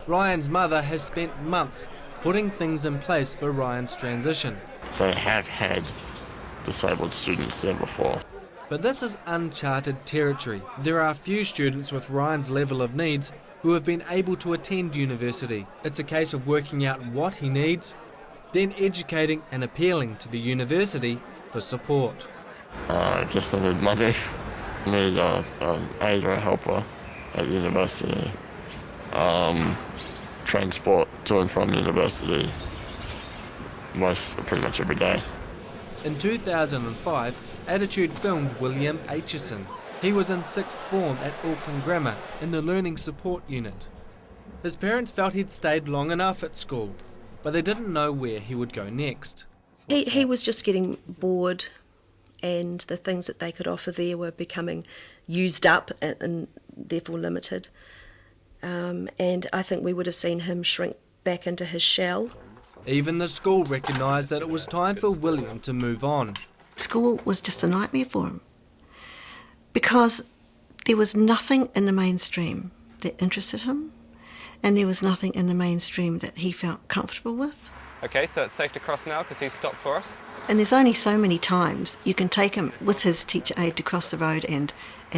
Ryan's mother has spent months putting things in place for Ryan's transition. They have had disabled students there before. But this is uncharted territory. There are few students with Ryan's level of needs who have been able to attend university. It's a case of working out what he needs, then educating and appealing to the university for support. Just I need money, need an aid or a helper at university, transport to and from university pretty much every day. In 2005, Attitude filmed William Aitchison. He was in sixth form at Auckland Grammar in the Learning Support Unit. His parents felt he'd stayed long enough at school, but they didn't know where he would go next. He was just getting bored, and the things that they could offer there were becoming used up and therefore limited. And I think we would have seen him shrink back into his shell. Even the school recognised that it was time for William to move on. School was just a nightmare for him because there was nothing in the mainstream that interested him, and there was nothing in the mainstream that he felt comfortable with. Okay, so it's safe to cross now because he's stopped for us. And there's only so many times you can take him with his teacher aide to cross the road and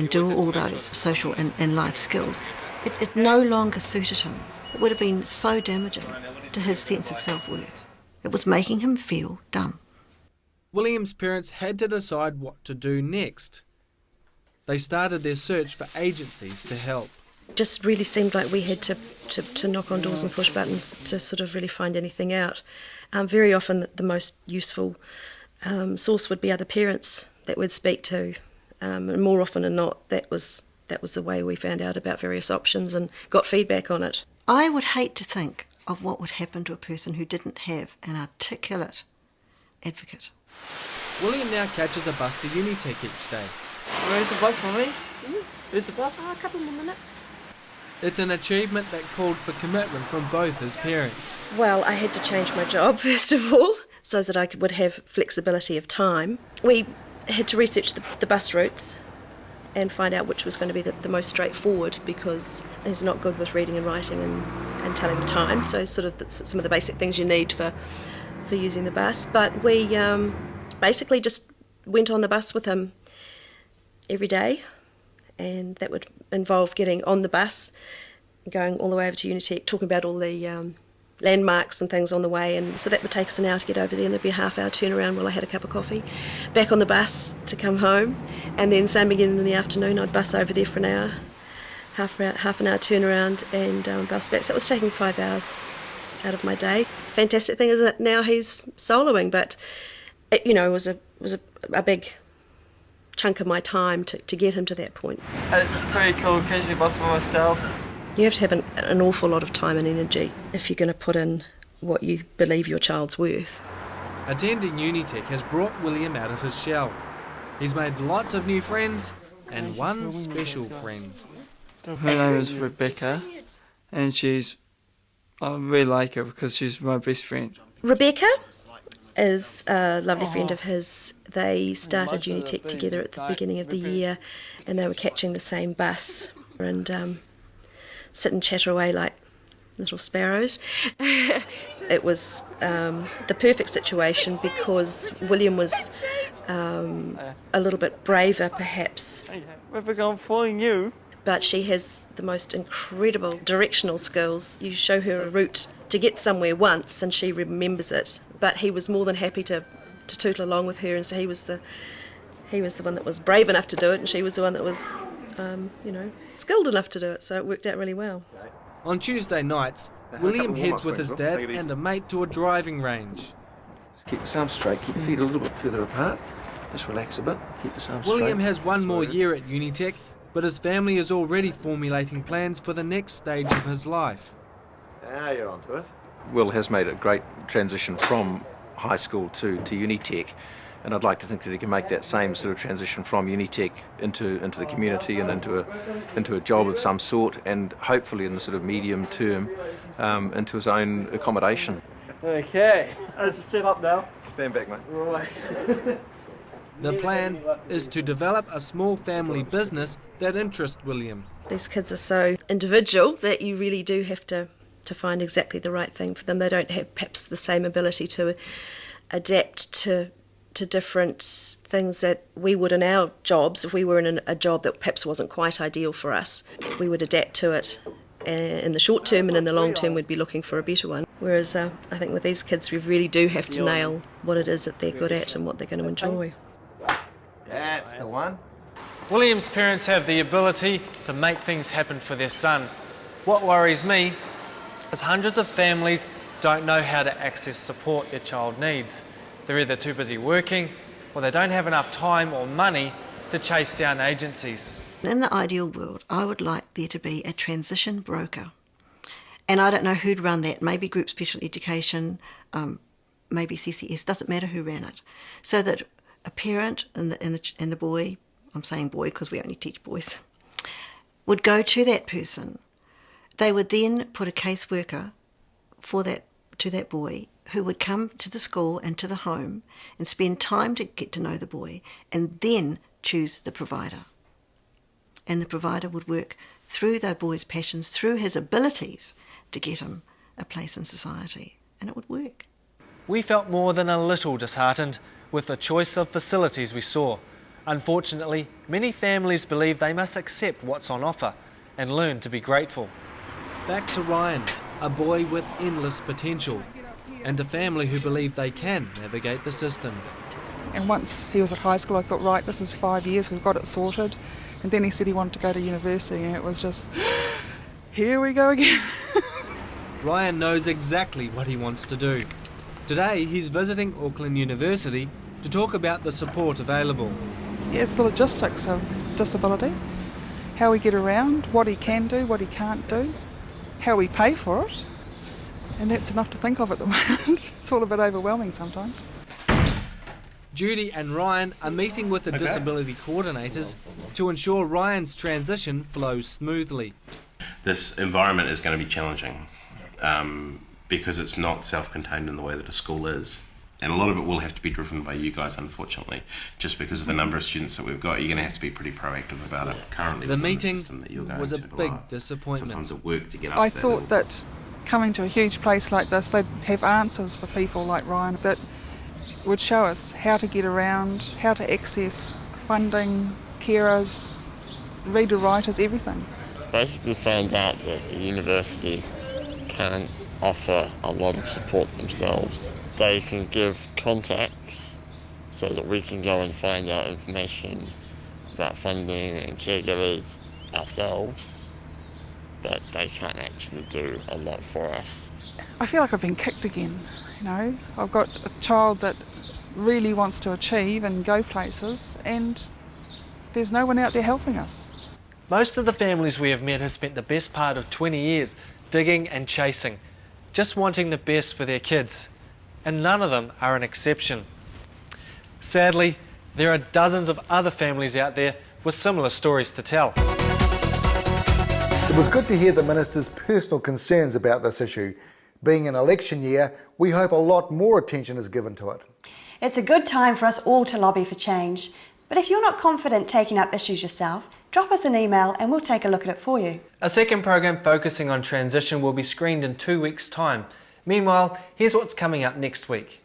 do all those social and life skills. It no longer suited him. It would have been so damaging to his sense of self-worth. It was making him feel dumb. William's parents had to decide what to do next. They started their search for agencies to help. It just really seemed like we had to knock on doors and push buttons to sort of really find anything out. Very often the most useful source would be other parents that we'd speak to, and more often than not that was the way we found out about various options and got feedback on it. I would hate to think of what would happen to a person who didn't have an articulate advocate. William now catches a bus to Unitec each day. Where's the bus, Mummy? Where's the bus? A couple more minutes. It's an achievement that called for commitment from both his parents. Well, I had to change my job, first of all, so that I would have flexibility of time. We had to research the bus routes and find out which was going to be the most straightforward, because he's not good with reading and writing and telling the time, so sort of some of the basic things you need for using the bus. But we basically just went on the bus with him every day, and that would involve getting on the bus, going all the way over to Unitec, talking about all the landmarks and things on the way, and so that would take us an hour to get over there, and there'd be a half-hour turnaround while I had a cup of coffee, back on the bus to come home, and then same again in the afternoon. I'd bus over there for an hour, half an hour turnaround, and bus back. So it was taking 5 hours out of my day. Fantastic thing is that now he's soloing, but it, was a big chunk of my time to get him to that point. It's pretty cool catching the bus by myself. You have to have an awful lot of time and energy if you're going to put in what you believe your child's worth. Attending Unitec has brought William out of his shell. He's made lots of new friends and one special friend. Her name is Rebecca, and I really like her because she's my best friend. Rebecca is a lovely friend of his. They started Unitec together at the beginning of the year, and they were catching the same bus and sit and chatter away like little sparrows. It was the perfect situation because William was a little bit braver perhaps. Rebecca, I'm following you. But she has the most incredible directional skills. You show her a route to get somewhere once and she remembers it. But he was more than happy to tootle along with her, and so he was the one that was brave enough to do it, and she was the one that was skilled enough to do it, so it worked out really well. On Tuesday nights, William heads with his dad and a mate to a driving range. Just keep the arms straight, keep your feet a little bit further apart, just relax a bit, keep the arms straight. William has one more year at Unitec, but his family is already formulating plans for the next stage of his life. Now you're onto it. Will has made a great transition from high school to Unitec, and I'd like to think that he can make that same sort of transition from Unitec into the community and into a job of some sort, and hopefully in the sort of medium term into his own accommodation. Okay, let's step up now. Stand back, mate. Right. The plan is to develop a small family business that interests William. These kids are so individual that you really do have to to find exactly the right thing for them. They don't have perhaps the same ability to adapt to different things that we would in our jobs. If we were in a job that perhaps wasn't quite ideal for us, we would adapt to it in the short term, and in the long term we'd be looking for a better one. Whereas I think with these kids we really do have to nail what it is that they're good at and what they're going to enjoy. That's the one. William's parents have the ability to make things happen for their son. What worries me is hundreds of families don't know how to access support their child needs. They're either too busy working or they don't have enough time or money to chase down agencies. In the ideal world, I would like there to be a transition broker. And I don't know who'd run that. Maybe Group Special Education, maybe CCS, doesn't matter who ran it. So that a parent and the boy, I'm saying boy because we only teach boys, would go to that person. They would then put a caseworker to that boy, who would come to the school and to the home and spend time to get to know the boy and then choose the provider. And the provider would work through the boy's passions, through his abilities, to get him a place in society. And it would work. We felt more than a little disheartened with the choice of facilities we saw. Unfortunately, many families believe they must accept what's on offer and learn to be grateful. Back to Ryan, a boy with endless potential, and a family who believe they can navigate the system. And once he was at high school, I thought, right, this is 5 years, we've got it sorted. And then he said he wanted to go to university, and it was just, here we go again. Ryan knows exactly what he wants to do. Today, he's visiting Auckland University to talk about the support available. Yeah, it's the logistics of disability, how we get around, what he can do, what he can't do, how we pay for it. And that's enough to think of at the moment. It's all a bit overwhelming sometimes. Judy and Ryan are meeting with the disability coordinators to ensure Ryan's transition flows smoothly. This environment is going to be challenging because it's not self-contained in the way that a school is. And a lot of it will have to be driven by you guys, unfortunately, just because of the number of students that we've got. You're going to have to be pretty proactive about it. Currently, the meeting that you're going was a to big below. disappointment. Sometimes it worked to get up I to that thought level. that coming to a huge place like this, they'd have answers for people like Ryan that would show us how to get around, how to access funding, carers, reader writers, everything. Basically found out that the university can't offer a lot of support themselves. They can give contacts so that we can go and find out information about funding and caregivers ourselves, but they can't actually do a lot for us. I feel like I've been kicked again, you know. I've got a child that really wants to achieve and go places, and there's no one out there helping us. Most of the families we have met have spent the best part of 20 years digging and chasing, just wanting the best for their kids. And none of them are an exception. Sadly, there are dozens of other families out there with similar stories to tell. It was good to hear the Minister's personal concerns about this issue. Being an election year, we hope a lot more attention is given to it. It's a good time for us all to lobby for change. But if you're not confident taking up issues yourself, drop us an email and we'll take a look at it for you. A second program focusing on transition will be screened in 2 weeks' time. Meanwhile, here's what's coming up next week.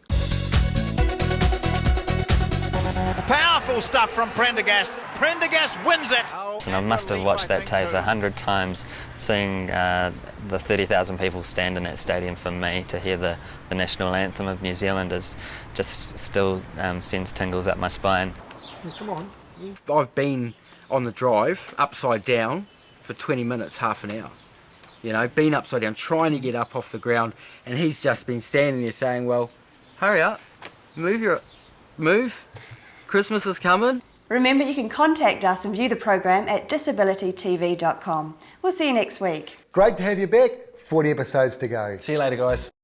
Powerful stuff from Prendergast. Prendergast wins it. And I must have watched that tape 100 times, seeing the 30,000 people stand in that stadium for me to hear the national anthem of New Zealand is just still sends tingles up my spine. Come on. I've been on the drive upside down for 20 minutes, half an hour. You know, been upside down, trying to get up off the ground, and he's just been standing there saying, well, hurry up, move, Christmas is coming. Remember, you can contact us and view the program at disabilitytv.com. We'll see you next week. Great to have you back. 40 episodes to go. See you later, guys.